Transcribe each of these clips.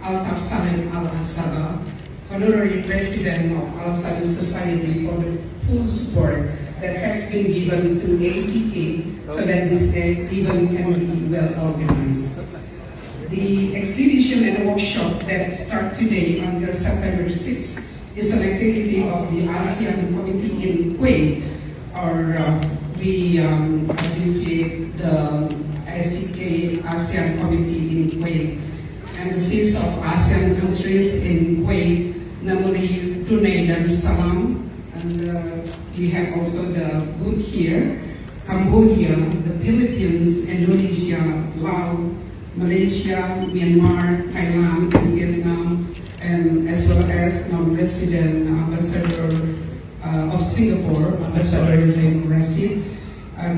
Altaf Salem Al-Asaba, Honorary President of Al-Sabi Society, for the full support that has been given to ACK so that this event can be well organized. The exhibition and workshop that start today until September 6th is an activity of the ASEAN Committee in Kuwait, or we abbreviate the ASEAN Committee in Kuwait. Embassies of ASEAN countries in Kuwait, namely Brunei Darussalam, and we have also the booth here, Cambodia, the Philippines, Indonesia, Laos, Malaysia, Myanmar, Thailand, and Vietnam, and as well as non-resident ambassador of Singapore, Ambassador Zain Rasid,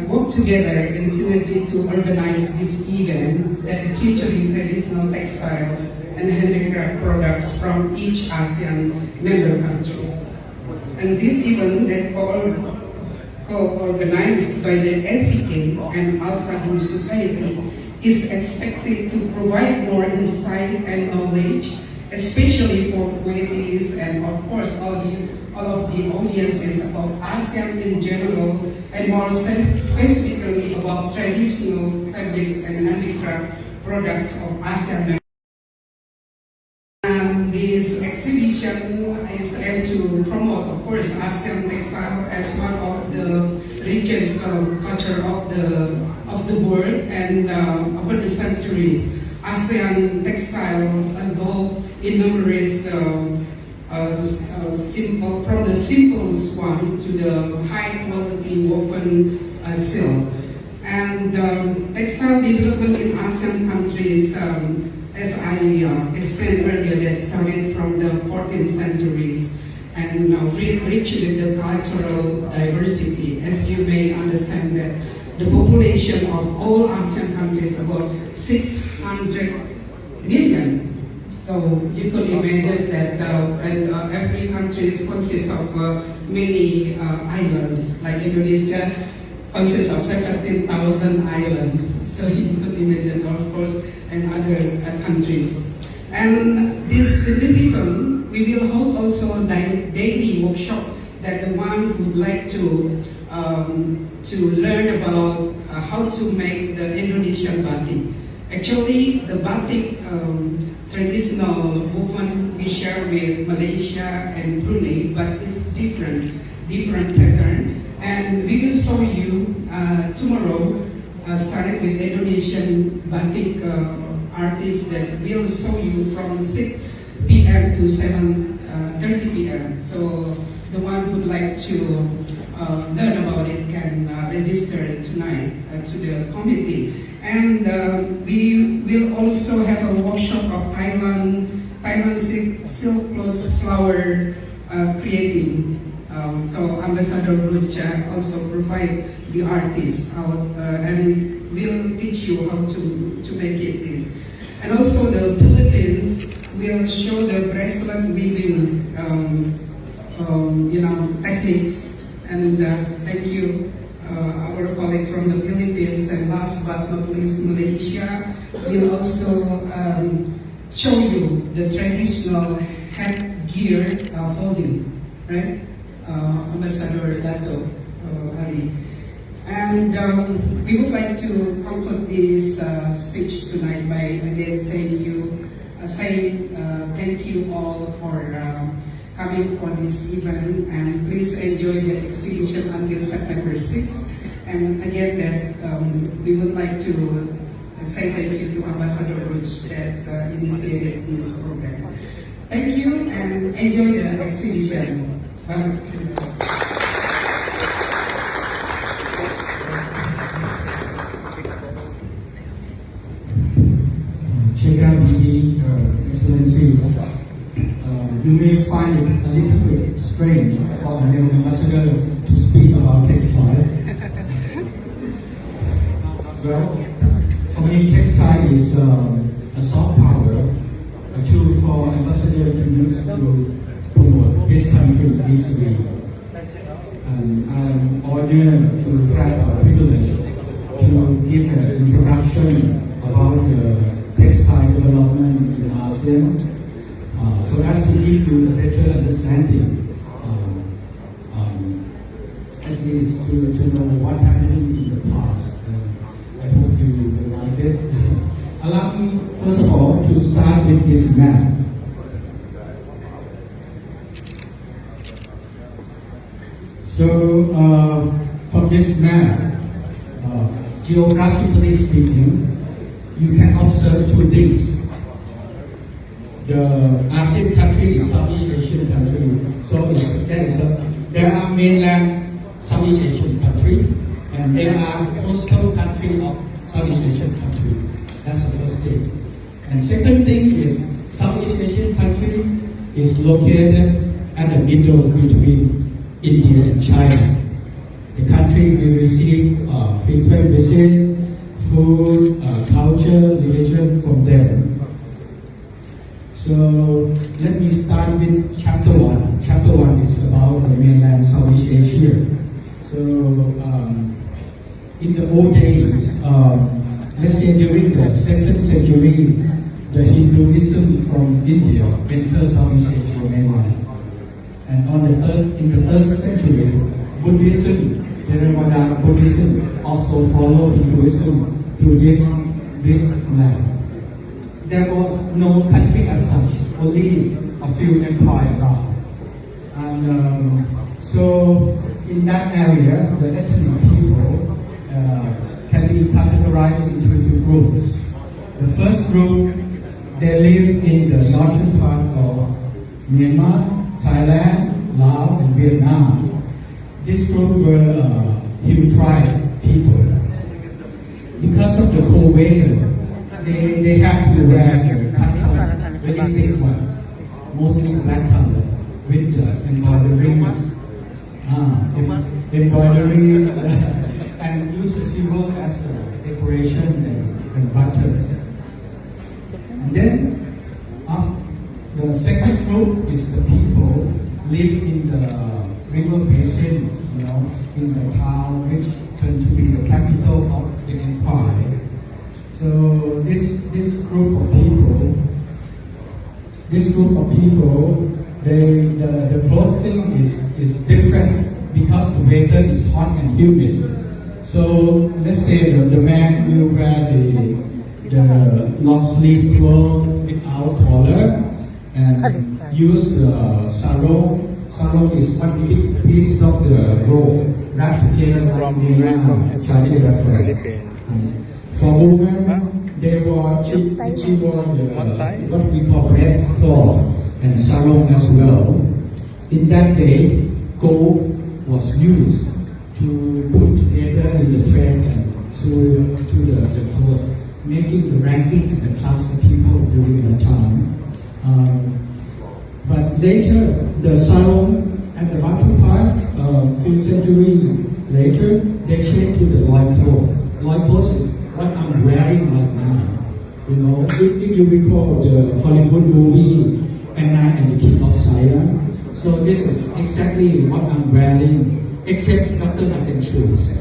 work together in synergy to organize this event that featuring traditional textile and handicraft products from each ASEAN member countries. And this event that co-organized by the ACK and Al-Sabi Society is expected to provide more insight and knowledge, especially for Kuwaitis and of course all of the audiences about ASEAN in general, and more specifically about traditional fabrics and handicraft products of ASEAN members. And this exhibition is aimed to promote, of course, ASEAN textile as one of the richest culture of the world, and over the centuries, ASEAN textile evolved in numerous from the simplest one to the high quality woven silk. And textile development in ASEAN countries, as I explained earlier, that started from the 14th centuries and rich with the cultural diversity. As you may understand that the population of all ASEAN countries about 600 million. So you could imagine that every country consists of many islands, like Indonesia consists of 17,000 islands. So you could imagine, of course, and other countries. And this event, we will hold also a daily workshop that the one who would like to learn about how to make the Indonesian batik. Actually, the batik traditional woven we share with Malaysia and Brunei, but it's different pattern. And we will show you tomorrow, starting with Indonesian batik artists that will show you from 6 p.m. to 7:30 p.m. So the one who would like to learn about it can register tonight to the committee. And we will also have a workshop of Thailand silk clothes flower creating. So Ambassador Rucha also provide the artists out and will teach you how to make it this. And also the Philippines will show the bracelet weaving techniques. And thank you, our colleagues from the Philippines. And last but not least, Malaysia will also show you the traditional headgear folding, right? Ambassador Dato Ali. And we would like to conclude this speech tonight by again saying thank you all for coming for this event, and please enjoy the exhibition until September 6th. And again, that we would like to say thank you to Ambassador Ruch that initiated this program. Thank you and enjoy the exhibition. Bye. Excellencies, you may find it a little bit strange for a new ambassador to speak about textile. Well, for me, textile is a soft power, a tool for ambassador to use to promote his country easily. And I'm honored to have a privilege to give an introduction about the textile development in ASEAN. ASEAN, so as to give you a better understanding, at least to know what happened in the past. I hope you will like it. Allow me, first of all, to start with this map. So, from this map, geographically speaking, you can observe two things. The ASEAN country is Southeast Asian country, so there are mainland Southeast Asian country, and there are coastal country of Southeast Asian country. That's the first thing. And second thing is Southeast Asian country is located at the middle between India and China. The country will receive frequent visit, food, culture, religion from them. So let me start with chapter 1. Chapter 1 is about the mainland Southeast Asia. So in the old days, let's say during the 2nd century, the Hinduism from India entered Southeast Asia mainland. And in the 3rd century, Buddhism, Theravada Buddhism, also followed Hinduism to this land. There was no country as such, only a few empires around. And so in that area, the ethnic people can be categorized into two groups. The first group, they live in the northern part of Myanmar, Thailand, Laos, and Vietnam. This group were Hill tribe people. Because of the cold weather, they have to wear the cotton, very thick one, mostly black color, with the embroideries, and use silver as a decoration and button. And then the second group is the people live in the river basin, in the town which turned to be the capital of the empire. So this group of people, the clothing is different because the weather is hot and humid. So let's say the man will wear the long sleeve clothes without collar and use the sarong. Sarong is one big piece of the rope wrapped together from Chinese reference. For women, they wore what we call red cloth and sarong as well. In that day, gold was used to put together in the thread and sew to the cloth, making the ranking and the class of people during that time. But later, the sarong and the bottom part, few centuries later, they changed to the loincloth. Loincloth is what I'm wearing right now. If you recall the Hollywood movie Anna and the King of Siam, so this is exactly what I'm wearing, except not I can choose.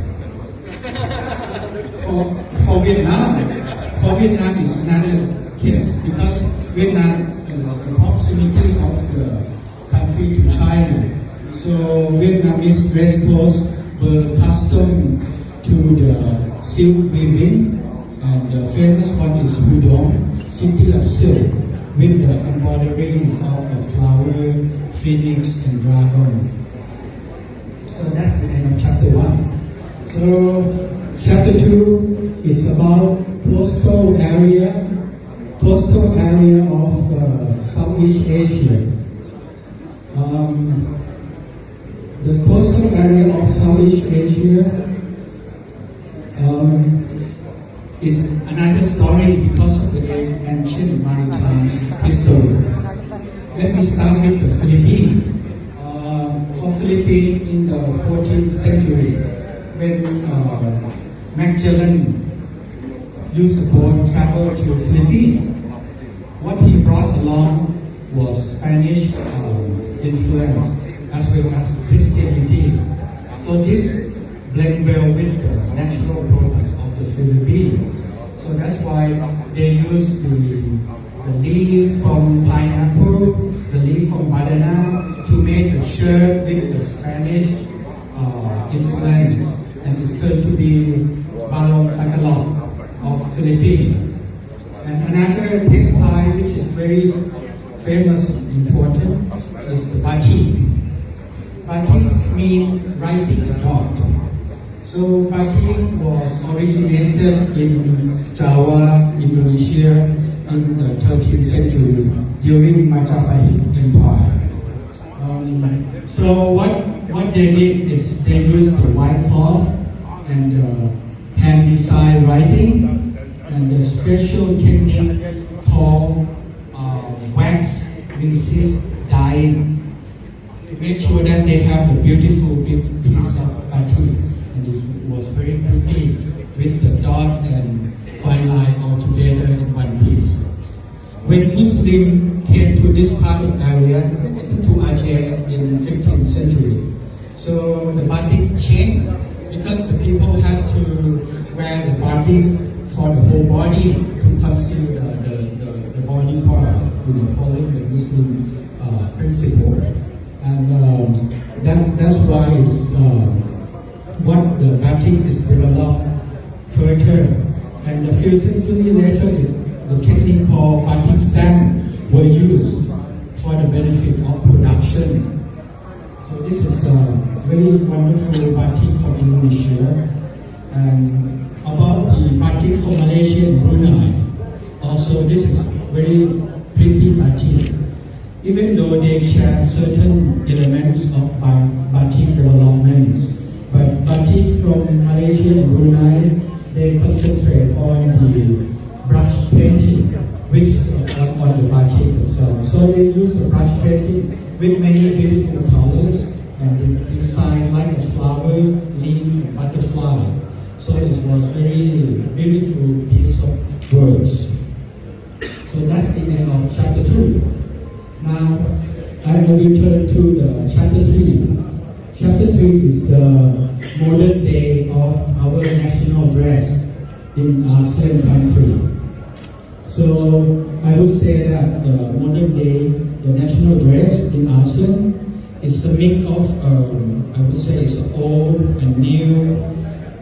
For Vietnam is another case because Vietnam the proximity of the country to China. So Vietnamese dress clothes were accustomed to the silk weaving, and the famous one is Hudong, city of silk, with the embroideries of a flower, phoenix, and dragon. So that's the end of chapter 1. So chapter 2 is about coastal area of Southeast Asia. The coastal area of Southeast Asia is another story because of the ancient maritime history. Let me start with the Philippines. For Philippines in the 14th century, when Magellan used a boat travel to Philippines, what he brought along was Spanish influence as well as Christianity. So this blend well with the natural products of the Philippines. So that's why they use the the leaf from pineapple, the leaf from banana to make the shirt with the Spanish influence, and it's turned to be balong Tagalog of Philippines. And another textile which is very famous and important is the batik. Batik means writing a dot. So batik was originated in Java, Indonesia in the 13th century during Majapahit Empire. So what they did is they used the white cloth and hand design writing and the special technique called wax resist dyeing to make sure that they have the beautiful piece of batik, and it was very pretty with the dot and fine line all together in one piece. When Muslims came to this part of area, to ASEAN in 15th century, so the batik changed because the people has to wear the batik for the whole body to conceal the body part, following the Muslim principle, and that's why it's what the batik is developed further, and a few centuries later, the technique called batik stamp were used for the benefit of production. So this is a very wonderful batik from Indonesia. And about the batik from Malaysia and Brunei, also this is very pretty batik. Even though they share certain elements of batik developments, but batik from Malaysia and Brunei, they concentrate on the brush painting, which is on the batik itself. So they use the brush painting with many beautiful colors and they design like a flower, leaf, butterfly. So it was very beautiful piece of works. So that's the end of chapter 2. Now I will turn to the chapter 3. Chapter 3 is the modern day of our national dress in ASEAN country. So I would say that the modern day, the national dress in ASEAN is a mix of, I would say it's old and new,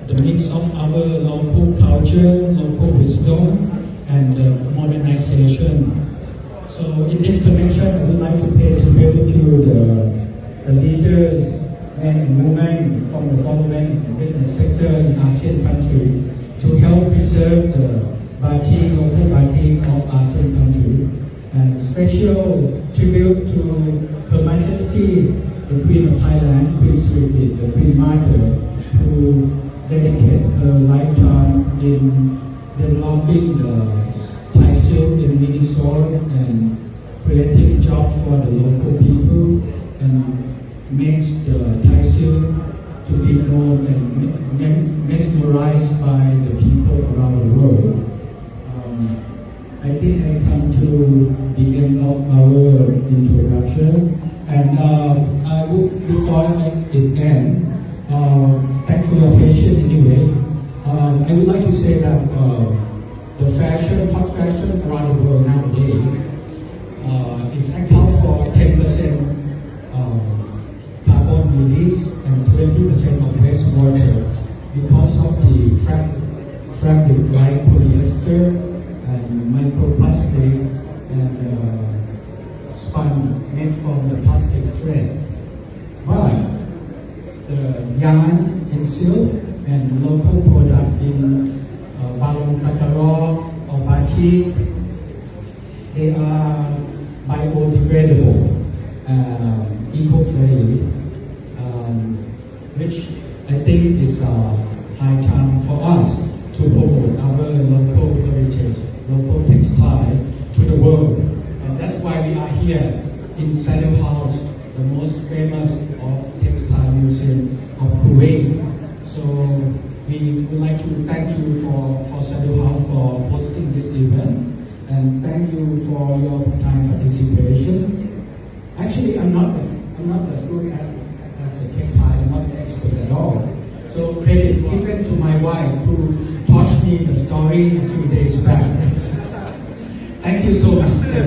the mix of our local culture, local wisdom, and modernization. So in this connection, I would like to pay tribute to the leaders, men and women from the government and business sector in ASEAN country to help preserve the batik, local batik of ASEAN country. And special tribute to Her Majesty, the Queen of Thailand, Queen Sirikit, the Queen Mother, who dedicated her lifetime in developing the Thai silk in Minnesota and creating jobs for the local people and makes the Thai silk to be known and mesmerized by the people around the world. I think I come to the end of our introduction, and I would, before it ends, thanks for your patience anyway. I would like to say that the fashion, hot fashion around the world nowadays is account for 10% carbon release and 20% of wastewater because of the fabric like polyester and microplastic and spun made from the plastic thread. But the yarn and silk and local product in balong takarog or batik, they are biodegradable, eco-friendly, which I think is high time for us to promote our local heritage, local textile to the world. And that's why we are here in Saddle House, the most famous of textile museum of Kuwait. So we would like to thank you for Saddle House for hosting this event, and thank you for your time participation. Actually, I'm not that good at as a textile. I'm not an expert at all. So credit given to my wife who taught me the story a few days back. Thank you so much.